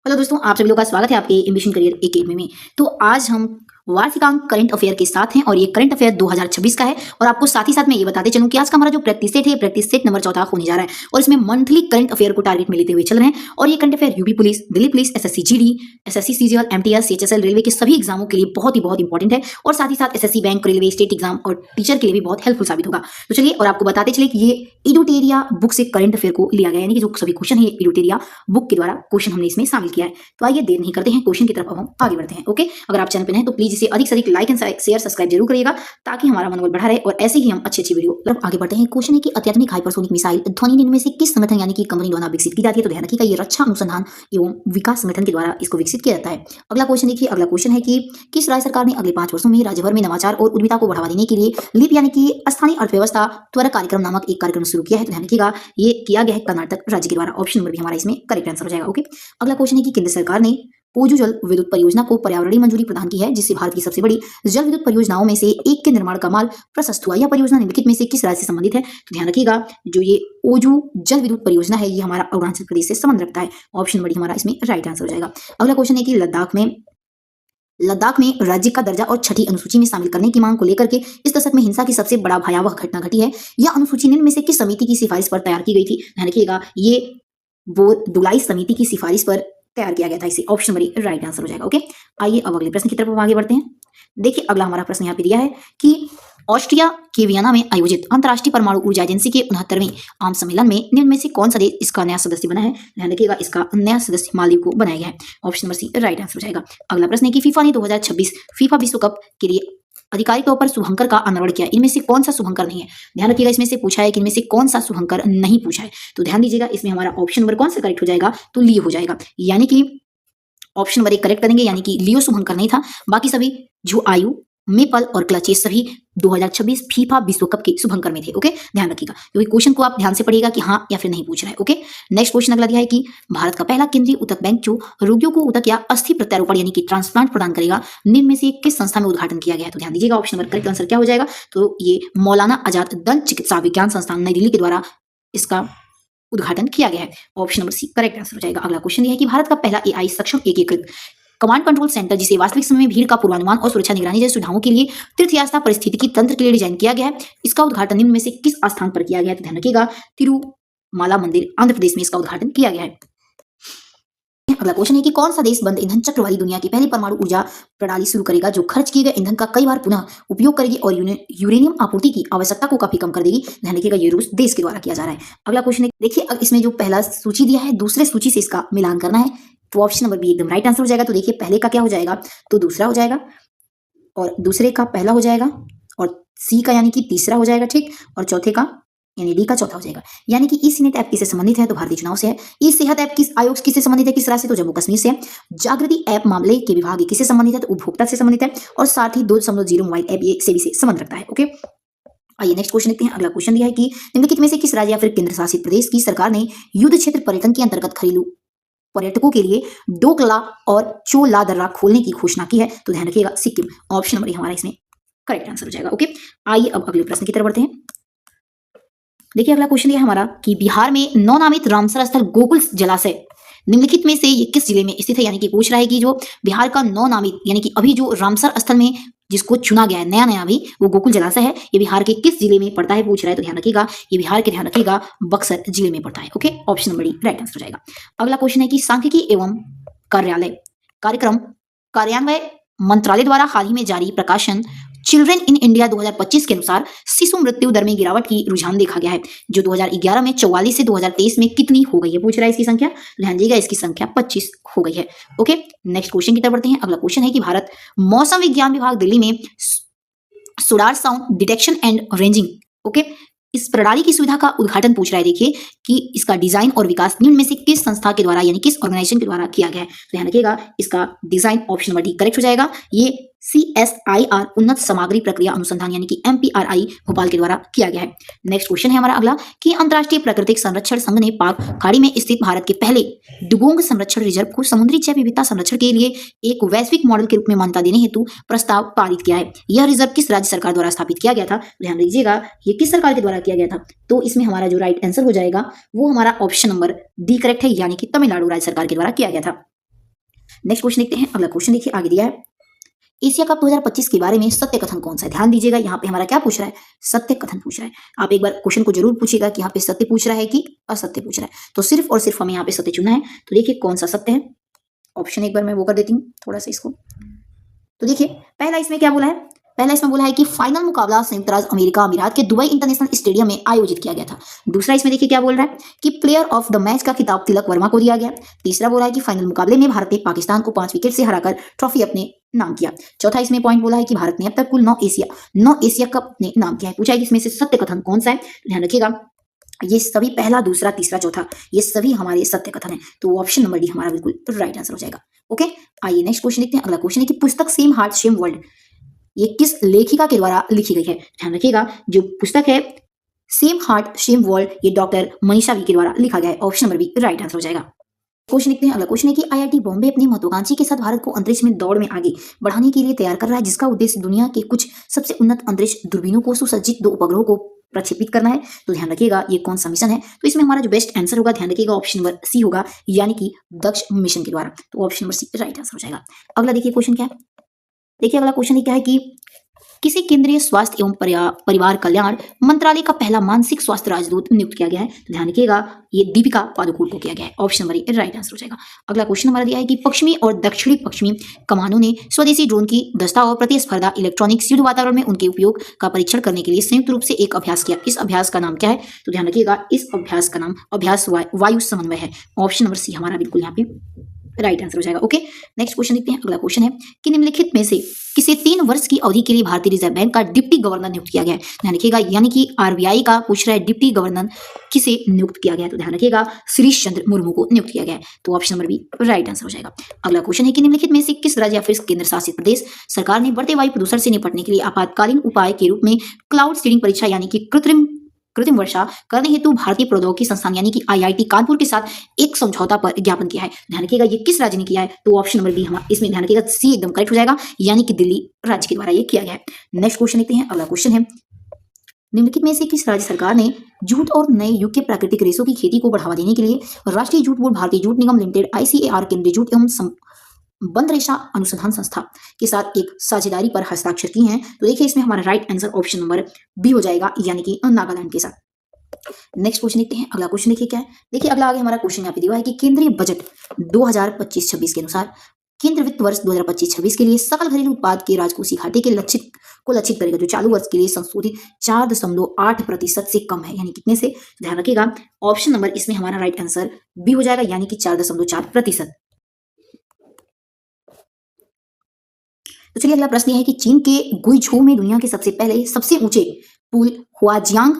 Hello दोस्तों, आप सभी लोगों का स्वागत है आपके एम्बिशन करियर एकेडमी में। तो आज हम वार्षिकांक करंट अफेयर के साथ हैं और ये करंट अफेयर 2026 का है। और आपको साथ ही साथ मैं ये बताते चलूं कि आज का हमारा जो प्रैक्टिस सेट है, प्रैक्टिस सेट नंबर 14 होने जा रहा है और इसमें मंथली करंट अफेयर को टारगेट में लेते हुए चल रहे हैं। और ये current affair UP police, Delhi police, SSC GD, SSC CGL, MTS, CHSL, railway के सभी एग्जामों के लिए बहुत इंपॉर्टेंट है। और साथ ही साथ SSC bank, railway, state exam और टीचर के लिए भी बहुत हेल्पफुल साबित होगा। तो चलिए और आपको बताते चले कि ये इडोटेरिया बुक से करंट अफेयर को लिया गया है, यानी कि जो सभी क्वेश्चन है इडोटेरिया बुक के द्वारा क्वेश्चन हमने इसमें शामिल किया है। तो आइए देर नहीं करते हैं, क्वेश्चन की तरफ अब हम आगे बढ़ते हैं। ओके, अगर आप चैनल पर हैं तो प्लीज इसे अधिक से अधिक लाइक एंड शेयर सब्सक्राइब जरूर करिएगा ताकि हमारा मनोबल बढ़ा रहे और ऐसे ही हम अच्छी वीडियो तरफ आगे बढ़ते हैं। क्वेश्चन है कि अत्याधुनिक हाइपरसोनिक मिसाइल ध्वनि में से किस संगठन यानी कि कंपनी द्वारा विकसित की जाती है? तो ध्यान रखिएगा, ये रक्षा अनुसंधान एवं विकास संगठन के द्वारा इसको विकसित किया जाता है। अगला क्वेश्चन देखिए, अगला क्वेश्चन है कि किस राज्य सरकार ने अगले 5 वर्षों में राज्य भर में नवाचार और उद्यमिता को बढ़ावा देने के लिए लीप यानी कि स्थानीय अर्थव्यवस्था त्वरक कार्यक्रम नामक एक कार्यक्रम शुरू किया है? तो ध्यान रखिएगा, ये किया गया है कर्नाटक राज्य के द्वारा। ऑप्शन नंबर भी हमारा इसमें करेक्ट आंसर हो जाएगा। ओके, अगला क्वेश्चन है कि केंद्र सरकार ने ओजू जल विद्युत परियोजना को पर्यावरणीय मंजूरी प्रदान की है, जिससे भारत की सबसे बड़ी जल विद्युत परियोजनाओं में से एक के निर्माण का मार्ग प्रशस्त हुआ। यह परियोजना निम्नलिखित में से किस राज्य से संबंधित है? तो ध्यान रखिएगा, जो ये ओजू जल विद्युत परियोजना है ये हमारा अरुणाचल प्रदेश से संबंध रखता है। ऑप्शन नंबर हमारा इसमें राइट आंसर हो जाएगा। अगला क्वेश्चन है कि लद्दाख में राज्य का दर्जा और छठी अनुसूची में शामिल करने की मांग को लेकर के इस दशक में हिंसा की सबसे बड़ा भयावह घटना घटी है। यह अनुसूची निम्न में से किस समिति की सिफारिश पर तैयार की गई थी? ध्यान रखिएगा, ये वो दुलाई समिति की सिफारिश पर तैयार किया गया था। इसे ऑप्शन नंबर राइट आंसर हो जाएगा। ओके, आइए अब अगले प्रश्न की तरफ हम आगे बढ़ते हैं। देखिए अगला हमारा प्रश्न यहाँ पे दिया है कि ऑस्ट्रिया के वियना में आयोजित अंतर्राष्ट्रीय परमाणु ऊर्जा एजेंसी के 69वें आम सम्मेलन में निम्न में से कौन सा देश इसका नया सदस्य बना है? ध्यान रखिएगा, इसका नया सदस्य मालदीव को बनाया गया है। Option number C right answer हो जाएगा। अगला प्रश्न है कि फीफा ने 2026 फीफा विश्व कप के लिए आधिकारिक तौर पर शुभंकर का अनावरण किया, इनमें से कौन सा शुभंकर नहीं है? ध्यान रखिएगा, इसमें से पूछा है कि इनमें से कौन सा शुभंकर नहीं पूछा है। तो ध्यान दीजिएगा, इसमें हमारा ऑप्शन नंबर कौन सा करेक्ट हो जाएगा? तो लियो हो जाएगा, यानी कि ऑप्शन नंबर 1 करेक्ट करेंगे, यानी कि लियो शुभंकर नहीं था। बाकी सभी जो आयु, मेपल और क्लच, ये सभी 2026 फीफा विश्व कप के शुभंकर में थे। ओके, ध्यान रखिएगा, क्योंकि क्वेश्चन को आप ध्यान से पढ़िएगा कि हाँ या फिर नहीं पूछ रहा है। ओके, नेक्स्ट क्वेश्चन अगला दिया है कि भारत का पहला केंद्रीय ऊतक बैंक जो रोगियों को ऊतक या अस्थि प्रत्यारोपण यानी कि ट्रांसप्लांट प्रदान करेगा, निम्न में से किस संस्था में उद्घाटन किया गया है? तो ध्यान दीजिएगा, ऑप्शन नंबर करेक्ट आंसर क्या हो जाएगा? तो ये मौलाना आजाद दंत चिकित्सा विज्ञान संस्थान नई दिल्ली के द्वारा इसका उद्घाटन किया गया है। Option number C correct answer हो जाएगा। अगला क्वेश्चन यह है कि भारत का पहला एआई सक्षम एकीकृत कमांड कंट्रोल सेंटर, जिसे वास्तविक समय में भीड़ का पूर्वानुमान और सुरक्षा निगरानी जैसे सुविधाओं के लिए तीर्थयात्रा परिस्थितिकी तंत्र के लिए डिजाइन किया गया है, इसका उद्घाटन निम्न में से किस स्थान पर किया गया है? तो ध्यान रखिएगा, तिरुमाला मंदिर आंध्र प्रदेश में इसका उद्घाटन किया गया है। अगला क्वेश्चन है कि कौन सा देश बंद ईंधन चक्र वाली दुनिया की पहली परमाणु ऊर्जा प्रणाली शुरू करेगा, जो खर्च किए गए ईंधन का कई बार पुनः उपयोग करेगी और यूरेनियम आपूर्ति की आवश्यकता को काफी कम कर देगी? ध्यान रखिएगा, ये रूस देश के द्वारा किया जा रहा है। अगला क्वेश्चन है, देखिए इसमें जो पहला सूची दिया है दूसरे सूची से इसका मिलान करना है, तो ऑप्शन नंबर बी एकदम राइट आंसर हो जाएगा। तो देखिए पहले का क्या हो जाएगा? तो दूसरा हो जाएगा, और दूसरे का पहला हो जाएगा, और सी का यानी कि तीसरा हो जाएगा, ठीक, और चौथे का यानी डी का चौथा हो जाएगा। यानी कि ई सिनेट ऐप किससे संबंधित है? तो भारतीय चुनाव से है। ई सेहत ऐप किस आयोग किससे संबंधित है? किस राज्य से? तो जम्मू कश्मीर से है। जागृति ऐप मामले के विभाग किससे संबंधित है? तो उपभोक्ता से संबंधित है। और साथ ही 2.0 मोबाइल ऐप ये सेबी से संबंध रखता है। ओके, आइए नेक्स्ट क्वेश्चन देखते हैं। अगला क्वेश्चन दिया है कि निम्नलिखित में से किस राज्य या फिर केंद्र शासित प्रदेश की सरकार ने युद्ध क्षेत्र पर्यटन के अंतर्गत घरेलू पर्यटकों के लिए डोकला और चोला दर्रा खोलने की घोषणा की है? तो ध्यान रखिएगा, सिक्किम। ऑप्शन नंबर हमारा इसमें करेक्ट आंसर हो जाएगा। ओके, आइए अब अगले प्रश्न की तरफ बढ़ते हैं। देखिए अगला क्वेश्चन ये हमारा कि बिहार में नवनामित रामसर स्थल गोकुल जलाशय निम्नलिखित में से ये किस जिले में स्थित है? यानी कि पूछ रहा है कि जो बिहार का नवनामित यानी कि अभी जो रामसर स्थल में जिसको चुना गया है नया अभी, वो गोकुल जलाशय है, ये बिहार के किस जिले में पड़ता है पूछ रहा है? तो ध्यान रखिएगा, ये बिहार के ध्यान रखिएगा बक्सर जिले में पड़ता है। Okay, option number D right answer हो जाएगा। अगला क्वेश्चन है कि सांख्यिकी एवं कार्यालय कार्यक्रम कार्यान्वयन मंत्रालय द्वारा हाल ही में जारी प्रकाशन चिल्ड्रन इन इंडिया 2025 के अनुसार शिशु मृत्यु दर में गिरावट की रुझान देखा गया है, जो 2011 में 44 से 2023 में कितनी हो गई है पूछ रहा है इसकी संख्या? ध्यान दीजिएगा, इसकी संख्या 25 हो गई है। ओके, नेक्स्ट क्वेश्चन की तरफ बढ़ते हैं। अगला क्वेश्चन है कि भारत मौसम विज्ञान विभाग दिल्ली में SODAR sound detection and ranging, okay, इस प्रणाली की सुविधा का उद्घाटन पूछ रहा है। देखिए कि इसका डिजाइन और विकास निम्न में से किस संस्था के द्वारा यानी किस ऑर्गेनाइजेशन के द्वारा किया गया है? तो ध्यान रखिएगा, इसका design option number D correct हो जाएगा। ये CSIR उन्नत सामग्री प्रक्रिया अनुसंधान यानी कि MPRI भोपाल के द्वारा किया गया है। नेक्स्ट क्वेश्चन है हमारा अगला कि अंतर्राष्ट्रीय प्राकृतिक संरक्षण संघ ने पाक खाड़ी में स्थित भारत के पहले डुगोंग संरक्षण रिजर्व को समुद्री जैव विविधता संरक्षण के लिए एक वैश्विक मॉडल के रूप में मान्यता देने हेतु प्रस्ताव पारित किया है। यह रिजर्व किस राज्य सरकार द्वारा स्थापित किया गया था? ध्यान दीजिएगा, ये किस सरकार के द्वारा किया गया था? तो इसमें हमारा जो राइट आंसर हो जाएगा वो हमारा ऑप्शन नंबर डी करेक्ट है, यानी कि तमिलनाडु राज्य सरकार के द्वारा किया गया था। नेक्स्ट क्वेश्चन देखते हैं। अगला क्वेश्चन देखिए आगे दिया है, एशिया कप 2025 के बारे में सत्य कथन कौन सा है। ध्यान दीजिएगा, यहाँ पे हमारा क्या पूछ रहा है, सत्य कथन पूछ रहा है। आप एक बार क्वेश्चन को जरूर पूछिएगा कि यहाँ पे सत्य पूछ रहा है कि असत्य पूछ रहा है। तो सिर्फ और सिर्फ हमें यहाँ पे सत्य चुनना है। तो देखिए कौन सा सत्य है, ऑप्शन एक बार मैं वो कर देती हूँ थोड़ा सा इसको। तो देखिए पहला इसमें क्या बोला है, पहला इसमें बोला है कि फाइनल मुकाबला संयुक्त राज्य अमेरिका अमीरात के दुबई इंटरनेशनल स्टेडियम में आयोजित किया गया था। दूसरा इसमें देखिए क्या बोल रहा है कि प्लेयर ऑफ द मैच का खिताब तिलक वर्मा को दिया गया। तीसरा बोला है कि फाइनल मुकाबले में भारत ने पाकिस्तान को 5 विकेट से हराकर ट्रॉफी अपने नाम किया। चौथा इसमें पॉइंट बोला है कि भारत ने अब तक कुल 9 एशिया कप ने नाम किया है। पूछा है कि इसमें से सत्य कथन कौन सा है। तो ध्यान रखिएगा ये सभी पहला, दूसरा, तीसरा, चौथा ये सभी हमारे सत्य कथन है। तो ऑप्शन नंबर डी हमारा बिल्कुल राइट आंसर हो जाएगा। ओके, आइए नेक्स्ट क्वेश्चन देखते हैं। अगला क्वेश्चन है कि पुस्तक सेम हार्ट सेम वर्ल्ड ये किस लेखिका के द्वारा लिखी गई है। ध्यान रखिएगा जो पुस्तक है सेम हार्ट सेम वर्ल्ड ये डॉक्टर मनीषा वी के द्वारा लिखा गया है। Option number B right answer हो जाएगा। क्वेश्चन देखते हैं। अगला क्वेश्चन है कि आईआईटी बॉम्बे अपनी महत्वाकांक्षी के साथ भारत को अंतरिक्ष में दौड़ में आगे बढ़ाने के लिए तैयार कर रहा है, जिसका उद्देश्य दुनिया के कुछ सबसे उन्नत अंतरिक्ष दूरबीनों को सुसज्जित 2 उपग्रहों को प्रक्षेपित करना है। तो ध्यान रखिएगा ये कौन सा मिशन है। तो इसमें हमारा जो बेस्ट आंसर होगा, ध्यान रखिएगा ऑप्शन नंबर सी होगा, यानी कि दक्ष मिशन के द्वारा। तो option number C right answer हो जाएगा। अगला देखिए क्वेश्चन क्या है। देखिए अगला क्वेश्चन क्या है कि किसी केंद्रीय स्वास्थ्य एवं परिवार कल्याण मंत्रालय का पहला मानसिक स्वास्थ्य राजदूत नियुक्त किया गया है। तो ध्यान रखिएगा ये दीपिका पादुकोण को किया गया है। Option number A right answer हो जाएगा। अगला क्वेश्चन हमारा दिया है कि पश्चिमी और दक्षिणी पश्चिमी कमानों ने स्वदेशी ड्रोन की दस्ता और प्रतिस्पर्धा इलेक्ट्रॉनिक्स युद्ध वातावरण में उनके उपयोग का परीक्षण करने के लिए संयुक्त रूप से एक अभ्यास किया। इस अभ्यास का नाम क्या है। तो ध्यान रखिएगा इस अभ्यास का नाम अभ्यास वायु समन्वय है। ऑप्शन नंबर सी हमारा बिल्कुल यहाँ पे राइट आंसर हो जाएगा। ओके, नेक्स्ट क्वेश्चन देखते हैं। अगला क्वेश्चन है कि निम्नलिखित में से किसे 3 वर्ष की अवधि के लिए भारतीय रिजर्व बैंक का डिप्टी गवर्नर नियुक्त किया गया है। ध्यान रखिएगा यानी कि आरबीआई का पूछ रहा है डिप्टी गवर्नर किसे नियुक्त किया गया है। तो ध्यान रखिएगा शिरीष चंद्र मुर्मू को नियुक्त किया गया है। तो option number B right answer हो जाएगा। अगला क्वेश्चन है कि निम्नलिखित में से किस राज्य या फिर केंद्र शासित प्रदेश सरकार ने बढ़ते वायु प्रदूषण से निपटने के लिए आपातकालीन उपाय के रूप में क्लाउड सीडिंग परीक्षा यानी कि कृत्रिम वर्षा करने हेतु भारतीय प्रौद्योगिकी संस्थान यानी कि आईआईटी कानपुर के साथ एक समझौता पर ज्ञापन किया है। ध्यान रखिएगा ये किस राज्य ने किया है। तो ऑप्शन नंबर बी हमारा इसमें ध्यान रखिएगा सी एकदम करेक्ट हो जाएगा, यानी कि दिल्ली राज्य के द्वारा ये किया गया है। नेक्स्ट क्वेश्चन देखते हैं। अगला क्वेश्चन है निम्नलिखित में से किस राज्य सरकार ने जूट और नए युग के प्राकृतिक रेशों की खेती को बढ़ावा देने के लिए राष्ट्रीय जूट बोर्ड, भारतीय जूट निगम लिमिटेड, आईसीएआर, केंद्रीय जूट एवं बंद रेशा अनुसंधान संस्था के साथ एक साझेदारी पर हस्ताक्षर किए हैं। तो देखिए इसमें हमारा right answer option number B हो जाएगा, यानी कि नागालैंड के साथ। नेक्स्ट क्वेश्चन देखते हैं। अगला क्वेश्चन देखिए क्या है। देखिए अगला आगे हमारा क्वेश्चन यहाँ पे दिया है कि केंद्रीय बजट 2025-26 के अनुसार केंद्र वित्त वर्ष 2025-26 के लिए सकल घरेलू उत्पाद के राजकोषीय घाटे के लक्षित करेगा, जो चालू वर्ष के लिए संशोधित 4.8% से कम है, यानी कितने से। ध्यान रखिएगा ऑप्शन नंबर इसमें हमारा राइट आंसर बी हो जाएगा, यानी कि 4.4%। तो चलिए अगला प्रश्न है कि चीन के गुइझू में दुनिया के सबसे ऊंचे पुल हुआजियांग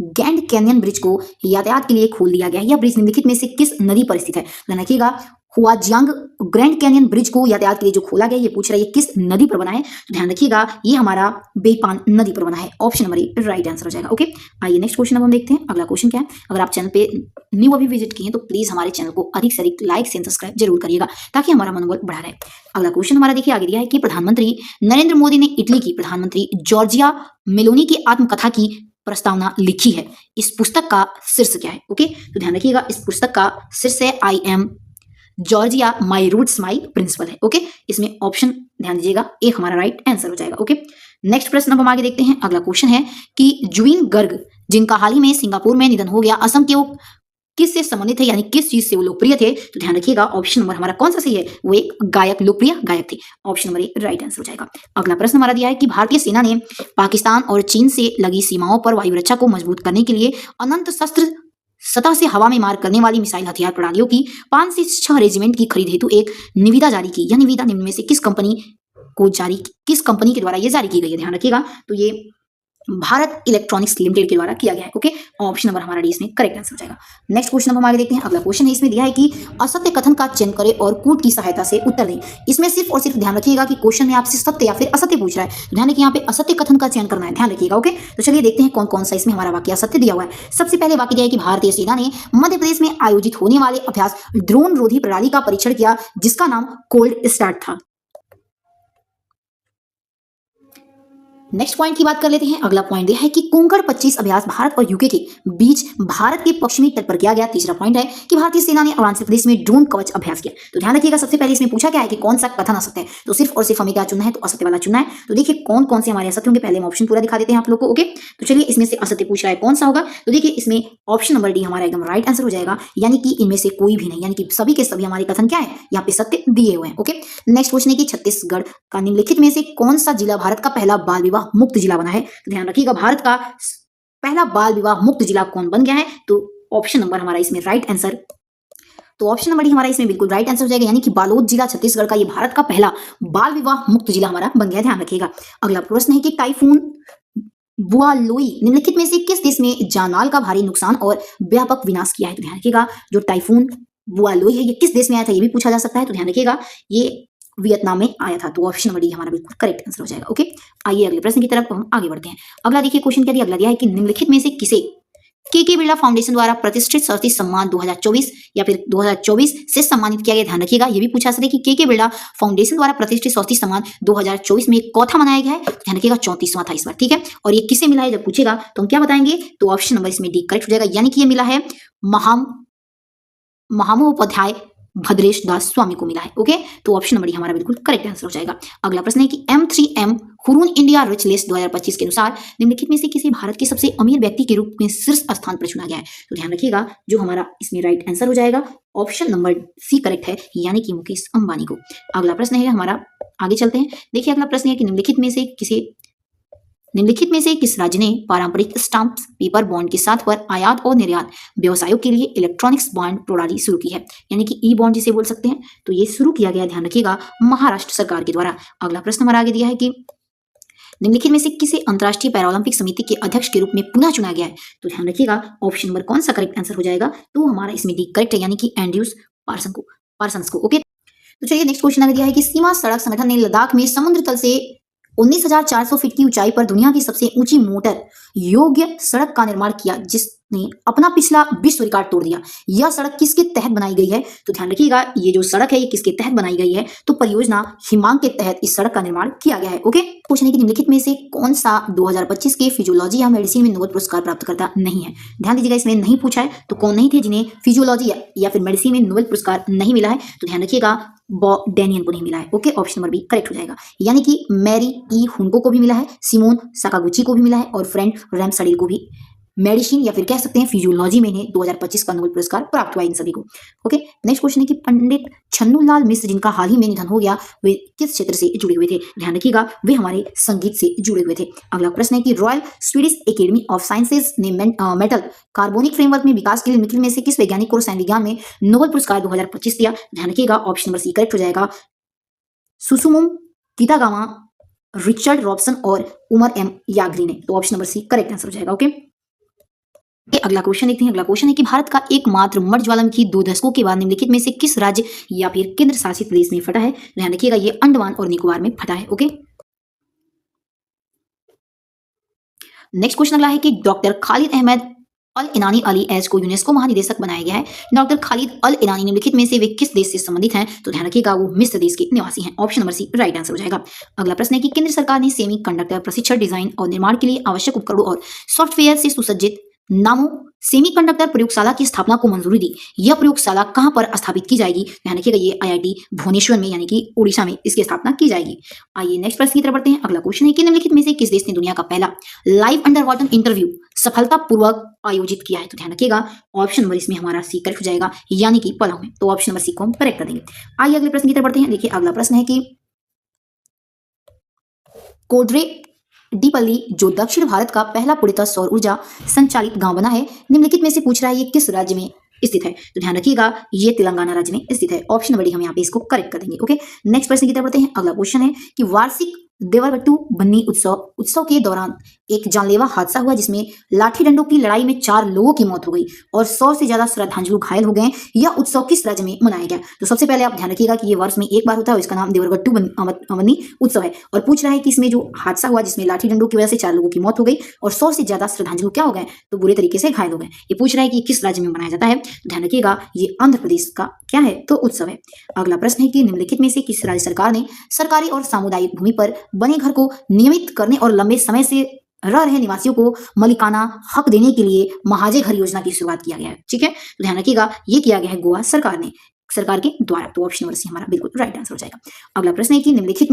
ग्रैंड कैनियन ब्रिज को यातायात के लिए खोल दिया गया है। यह ब्रिज निम्नलिखित में से किस नदी पर स्थित है। ध्यान रखिएगा हुआजियांग ग्रैंड कैनियन ब्रिज को यातायात के लिए जो खोला गया, ये पूछ रहा है ये किस नदी पर बना है। तो ध्यान रखिएगा ये हमारा बेपान नदी पर बना है। Option number A right answer हो जाएगा। ओके, आइए नेक्स्ट क्वेश्चन अब हम देखते हैं। अगला क्वेश्चन क्या है। अगर आप चैनल पे न्यू अभी विजिट किए हैं तो प्लीज हमारे चैनल को अधिक से अधिक लाइक एंड सब्सक्राइब जरूर करिएगा, ताकि हमारा मनोबल बढ़ा रहे। अगला क्वेश्चन हमारा देखिए आगे दिया है कि प्रधानमंत्री नरेंद्र मोदी ने इटली की प्रधानमंत्री जॉर्जिया मेलोनी की आत्मकथा की प्रस्तावना लिखी है। इस पुस्तक का शीर्ष क्या है। ओके, तो ध्यान रखिएगा इस पुस्तक का शीर्ष है I am Georgia my roots my principle है। ओके, इसमें ऑप्शन ध्यान दीजिएगा ए हमारा राइट आंसर हो जाएगा। ओके, नेक्स्ट प्रश्न अब हम आगे देखते हैं। अगला क्वेश्चन है कि जुइन गर्ग जिनका हाल ही में सिंगापुर में निधन हो गया, असम के वो किस से संबंधित है, यानी किस चीज से वो लोकप्रिय थे। तो ध्यान रखिएगा ऑप्शन नंबर हमारा कौन सा सही है, वो एक लोकप्रिय गायक थे। Option number A right answer हो जाएगा। अगला प्रश्न हमारा दिया है कि भारतीय सेना ने पाकिस्तान और चीन से लगी सीमाओं पर वायु रक्षा को मजबूत करने के लिए अनंत शस्त्र सतह से हवा में मार करने वाली मिसाइल हथियार प्रणालियों की 5 से 6 रेजिमेंट की खरीद हेतु एक निविदा जारी की। यह निविदा निम्न में से किस कंपनी के द्वारा ये जारी की गई है। ध्यान रखिएगा तो ये भारत इलेक्ट्रॉनिक्स लिमिटेड के द्वारा किया गया है। ओके, ऑप्शन नंबर हमारा डी इसमें करेक्ट आंसर हो जाएगा। नेक्स्ट क्वेश्चन हम आगे देखते हैं। अगला क्वेश्चन है इसमें दिया है कि असत्य कथन का चयन करें और कूट की सहायता से उत्तर दें। इसमें सिर्फ और सिर्फ ध्यान रखिएगा कि क्वेश्चन में आपसे सत्य या फिर असत्य पूछ रहा है। ध्यान रखिए यहाँ पे असत्य कथन का चयन करना है, ध्यान रखिएगा। ओके, तो चलिए देखते हैं कौन कौन सा इसमें हमारा वाक्य असत्य दिया हुआ है। सबसे पहले वाक्य दिया है कि भारतीय सेना ने मध्य प्रदेश में आयोजित होने वाले अभ्यास ड्रोन रोधी प्रणाली का परीक्षण किया, जिसका नाम कोल्ड स्टार्ट था। नेक्स्ट पॉइंट की बात कर लेते हैं। अगला पॉइंट यह है कि कोंकण 25 अभ्यास भारत और यूके के बीच भारत के पश्चिमी तट पर किया गया। तीसरा पॉइंट है कि भारतीय सेना ने अरुणाचल प्रदेश में ड्रोन कवच अभ्यास किया। तो ध्यान रखिएगा, सबसे पहले इसमें पूछा क्या है कि कौन सा कथन असत्य है, तो सिर्फ और सिर्फ हमें क्या चुनना है, तो असत्य वाला चुनना है। तो देखिए कौन कौन से हमारे असत्य होंगे, पहले हम ऑप्शन पूरा दिखा देते हैं आप लोग को। ओके, तो चलिए इसमें से असत्य पूछ रहा है कौन सा होगा, तो देखिए इसमें ऑप्शन नंबर डी हमारा एकदम राइट आंसर हो जाएगा, यानी कि इनमें से कोई भी नहीं, यानी कि सभी के सभी हमारे कथन क्या है, यहाँ पे सत्य दिए हुए हैं। ओके, नेक्स्ट क्वेश्चन है कि छत्तीसगढ़ का निम्नलिखित में से कौन सा जिला भारत का पहला बाल विवाह मुक्त जिला बना है। तो ध्यान रखिएगा, भारत का पहला बाल विवाह मुक्त जिला कौन बन गया है, तो ऑप्शन नंबर हमारा इसमें राइट आंसर, तो ऑप्शन नंबर डी हमारा इसमें बिल्कुल राइट आंसर हो जाएगा, यानी कि बालोद जिला छत्तीसगढ़ का ये भारत का पहला बाल विवाह मुक्त जिला हमारा बन गया। ध्यान रखिएगा। अगला प्रश्न है कि टाइफून बुआलोई निम्नलिखित में से किस देश में जानमाल का भारी नुकसान और व्यापक विनाश किया है। तो ध्यान रखिएगा, जो टाइफून बुआलोई है ये किस देश में आया था, ये भी पूछा जा सकता है। तो ध्यान रखिएगा, ये वियतनाम में आया था। तो ऑप्शन नंबर डी हमारा बिल्कुल करेक्ट आंसर हो जाएगा। ओके, आइए अगले प्रश्न की तरफ हम आगे बढ़ते हैं। अगला देखिए क्वेश्चन क्या दिया, अगला दिया है कि निम्नलिखित में से किसे के बिरला फाउंडेशन द्वारा प्रतिष्ठित सरस्वती सम्मान 2024 या फिर 2024 से सम्मानित किया गया। ध्यान रखिएगा, ये भी पूछा सकता है कि के बिरला फाउंडेशन द्वारा प्रतिष्ठित सरस्वती सम्मान 2024 में कौथा मनाया गया है। ध्यान रखिएगा 34वां था इस बार, ठीक है। और ये किसे मिला है जब पूछेगा तो हम क्या बताएंगे, तो ऑप्शन नंबर इसमें डी करेक्ट हो जाएगा, यानी कि ये मिला है महामहोपाध्याय भद्रेश दास स्वामी को मिला है। ओके, तो ऑप्शन नंबर डी हमारा बिल्कुल करेक्ट आंसर हो जाएगा। अगला प्रश्न है कि M3M Hurun India rich list 2025 के अनुसार निम्नलिखित में से किसे भारत के सबसे अमीर व्यक्ति के रूप में शीर्ष स्थान पर चुना गया है। तो ध्यान रखिएगा, जो हमारा इसमें राइट आंसर हो जाएगा ऑप्शन नंबर सी करेक्ट है, यानी कि मुकेश अंबानी को। अगला प्रश्न है हमारा, आगे चलते हैं। देखिए अगला प्रश्न है कि निम्नलिखित में से किस राज्य ने पारंपरिक स्टाम्प पेपर बॉन्ड के साथ पर आयात और निर्यात व्यवसायों के लिए इलेक्ट्रॉनिक्स बॉन्ड प्रणाली शुरू की है, यानी कि ई बॉन्ड जिसे बोल सकते हैं। तो ये शुरू किया गया, ध्यान रखिएगा, महाराष्ट्र सरकार के द्वारा। अगला प्रश्न हमारा आगे दिया है कि निम्नलिखित में से किसे अंतर्राष्ट्रीय पैरालंपिक समिति के अध्यक्ष के रूप में पुनः चुना गया है। तो ध्यान रखिएगा, ऑप्शन नंबर कौन सा करेक्ट आंसर हो जाएगा, तो हमारा इसमें डी करेक्ट है, यानी कि एंड्रयूस पार्सन्स को। ओके, तो चलिए नेक्स्ट क्वेश्चन आगे दिया है कि सीमा सड़क संगठन ने लद्दाख में समुद्र तल से 19,400 फीट की ऊंचाई पर दुनिया की सबसे ऊंची मोटर योग्य सड़क का निर्माण किया, जिसने अपना पिछला विश्व रिकॉर्ड तोड़ दिया। यह सड़क किसके तहत बनाई गई है। तो ध्यान रखिएगा, ये जो सड़क है ये किसके तहत बनाई गई है, तो परियोजना हिमांग के तहत इस सड़क का निर्माण किया गया है। ओके, क्वेश्चन है कि निम्नलिखित में से कौन सा 2025 के फिजियोलॉजी या मेडिसिन में नोबेल पुरस्कार प्राप्त करता नहीं है। ध्यान दीजिएगा, इसमें नहीं पूछा है तो कौन नहीं थे जिन्हें फिजियोलॉजी या फिर मेडिसिन में नोबेल पुरस्कार नहीं मिला है। तो ध्यान रखिएगा, डैनियल को नहीं मिला है। Okay, option number B correct हो जाएगा, यानी कि मैरी ई हुनको को भी मिला है, सिमोन साकागुची को भी मिला है और फ्रेंड रैमसडील को भी मेडिसिन या फिर कह सकते हैं फिजियोलॉजी में इन्हें 2025 का नोबेल पुरस्कार प्राप्त हुआ इन सभी को। ओके, नेक्स्ट क्वेश्चन है कि पंडित छन्नूलाल मिश्र जिनका हाल ही में निधन हो गया, वे किस क्षेत्र से जुड़े हुए थे। ध्यान रखिएगा, वे हमारे संगीत से जुड़े हुए थे। अगला प्रश्न है कि royal Swedish academy of sciences ने मेटल कार्बोनिक फ्रेमवर्क में विकास के लिए निम्नलिखित में से किस वैज्ञानिक को रसायन विज्ञान में नोबेल पुरस्कार 2025 दिया। ध्यान रखिएगा, ऑप्शन नंबर सी करेक्ट हो जाएगा, सुसुमो कितागावा, रिचर्ड रॉबसन और उमर एम याग्री ने। तो option number C correct answer हो जाएगा। ओके, अगला क्वेश्चन देखते हैं। अगला क्वेश्चन है कि भारत का एकमात्र मर्द ज्वालामुखी 2 दशकों के बाद निम्नलिखित में से किस राज्य या फिर केंद्र शासित प्रदेश में फटा है। ध्यान रखिएगा, ये अंडमान और निकोबार में फटा है। ओके, नेक्स्ट क्वेश्चन अगला है कि डॉक्टर खालिद अहमद अल इनानी अली एज को यूनेस्को महानिदेशक बनाया गया है। डॉक्टर खालिद अल इनानी निम्नलिखित में से वे किस देश से संबंधित हैं। तो ध्यान रखिएगा, वो मिस्र देश के निवासी हैं। Option number C right answer हो जाएगा। अगला प्रश्न है कि केंद्र सरकार ने सेमीकंडक्टर प्रशिक्षण, डिजाइन और निर्माण के लिए आवश्यक उपकरणों और सॉफ्टवेयर से सुसज्जित नामो सेमीकंडक्टर प्रयोगशाला की स्थापना को मंजूरी दी। यह प्रयोगशाला कहां पर स्थापित की जाएगी। ध्यान रखिएगा, ये IIT भुवनेश्वर में यानी कि उड़ीसा में इसकी स्थापना की जाएगी। आइए नेक्स्ट प्रश्न की तरफ बढ़ते हैं। अगला क्वेश्चन है कि निम्नलिखित में से किस देश ने दुनिया का पहला लाइव अंडर वाटर इंटरव्यू सफलतापूर्वक आयोजित किया है। तो ध्यान रखिएगा, ऑप्शन नंबर इसमें हमारा सी करेक्ट हो जाएगा, यानी कि पलाऊ में। तो ऑप्शन नंबर सी को हम करेक्ट कर देंगे। आइए अगले प्रश्न की तरफ बढ़ते हैं। देखिए अगला प्रश्न है कि कोड्रे डीपल्ली जो दक्षिण भारत का पहला पूर्णतः सौर ऊर्जा संचालित गांव बना है, निम्नलिखित में से पूछ रहा है ये किस राज्य में स्थित है। तो ध्यान रखिएगा, ये तेलंगाना राज्य में स्थित है। ऑप्शन नंबर डी हम यहाँ पे इसको करेक्ट कर देंगे। ओके, नेक्स्ट प्रश्न की तरफ बढ़ते हैं। अगला क्वेश्चन है कि वार्षिक देवरबट्टू बन्नी उत्सव के दौरान एक जानलेवा हादसा हुआ जिसमें लाठी डंडों की लड़ाई में 4 लोगों की मौत हो गई और 100 से ज्यादा श्रद्धांजलु घायल हो गए। यह उत्सव किस राज्य में मनाया गया। तो सबसे पहले आप ध्यान रखिएगा कि ये वर्ष में एक बार होता है, इसका नाम देवरबट्टू बन्नी उत्सव है। और पूछ रहा है कि इसमें जो हादसा हुआ जिसमें लाठी डंडों की वजह से 4 लोगों की मौत हो गई और 100 से ज्यादा श्रद्धांजलु क्या हो गए, तो बुरे तरीके से घायल हो गए। ये पूछ रहा है कि किस राज्य में मनाया जाता है। ध्यान रखिएगा, ये आंध्र प्रदेश का क्या है? तो उत्सव है। अगला प्रश्न है कि निम्नलिखित में से किस राज्य सरकार ने सरकारी और सामुदायिक भूमि पर बने घर को नियमित करने और लंबे समय से रह रहे निवासियों को मालिकाना हक देने के लिए महाजय घर योजना की शुरुआत किया गया है? ठीक है, तो ध्यान रखिएगा ये किया गया है गोवा सरकार ने, सरकार के द्वारा। तो ऑप्शन नंबर सी हमारा बिल्कुल राइट आंसर हो जाएगा। अगला प्रश्न है कि निम्नलिखित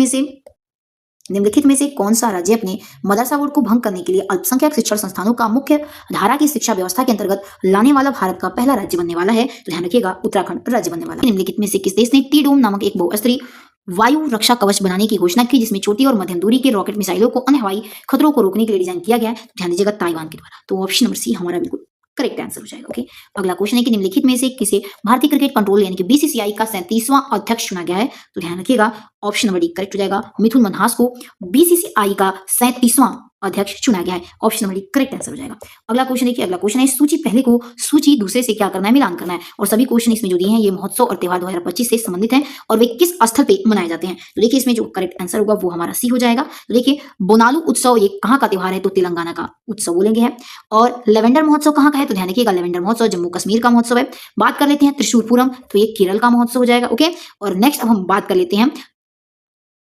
में से कौन सा राज्य अपने मदरसा बोर्ड को भंग करने के लिए अल्पसंख्यक शिक्षण संस्थानों का मुख्य धारा की शिक्षा व्यवस्था के अंतर्गत लाने वाला भारत का पहला राज्य बनने वाला है? तो ध्यान रखिएगा उत्तराखंड राज्य बनने वाला है। निम्नलिखित में से किस देश ने टी डोम नामक एक बहुस्तरीय वायु रक्षा कवच बनाने की घोषणा की, जिसमें छोटी और मध्यम दूरी के रॉकेट मिसाइलों को अन्य हवाई खतरों को रोकने के लिए डिजाइन किया गया है? तो ध्यान दीजिएगा ताइवान के द्वारा। तो ऑप्शन नंबर सी हमारा बिल्कुल करेक्ट आंसर हो जाएगा। ओके, अगला क्वेश्चन है कि निम्नलिखित में से किसे भारतीय क्रिकेट कंट्रोल यानी कि बीसीसीआई का 37वां अध्यक्ष चुना गया है? तो ध्यान रखिएगा ऑप्शन नंबर डी करेक्ट हो जाएगा। मिथुन मनहास को बीसीसीआई का 37वां अध्यक्ष चुना गया है। Option number D correct answer हो जाएगा। अगला क्वेश्चन है सूची पहले को सूची दूसरे से क्या करना है? मिलान करना है। और सभी क्वेश्चन इसमें जो दिए हैं ये महोत्सव और त्योहार 2025 से संबंधित हैं और वे किस स्थल पे मनाए जाते हैं? तो देखिए इसमें जो करेक्ट आंसर होगा वो हमारा सी हो जाएगा। तो देखिए बोनालू उत्सव ये कहाँ का त्योहार है? तो तेलंगाना का उत्सव बोलेंगे है। और लेवेंडर महोत्सव कहाँ का है? तो ध्यान रखिएगा लेवेंडर महोत्सव जम्मू कश्मीर का महोत्सव है। बात कर लेते हैं त्रिशूरपुरम, तो ये केरल का महोत्सव हो जाएगा। ओके, और नेक्स्ट अब हम बात कर लेते हैं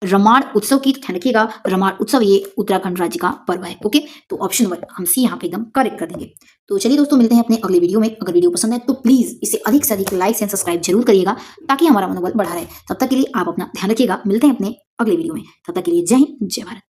रमाड़ उत्सव की। ध्यान रखिएगा रमाड़ उत्सव ये उत्तराखंड राज्य का पर्व है। ओके, तो ऑप्शन नंबर हम सी यहाँ पे एकदम करेक्ट कर देंगे। तो चलिए दोस्तों मिलते हैं अपने अगले वीडियो में। अगर वीडियो पसंद है तो प्लीज इसे अधिक से अधिक लाइक एंड सब्सक्राइब जरूर करिएगा ताकि हमारा मनोबल बढ़ा रहे। तब तक के लिए आप अपना ध्यान रखिएगा। मिलते हैं अपने अगले वीडियो में। तब तक के लिए जय हिंद, जय भारत।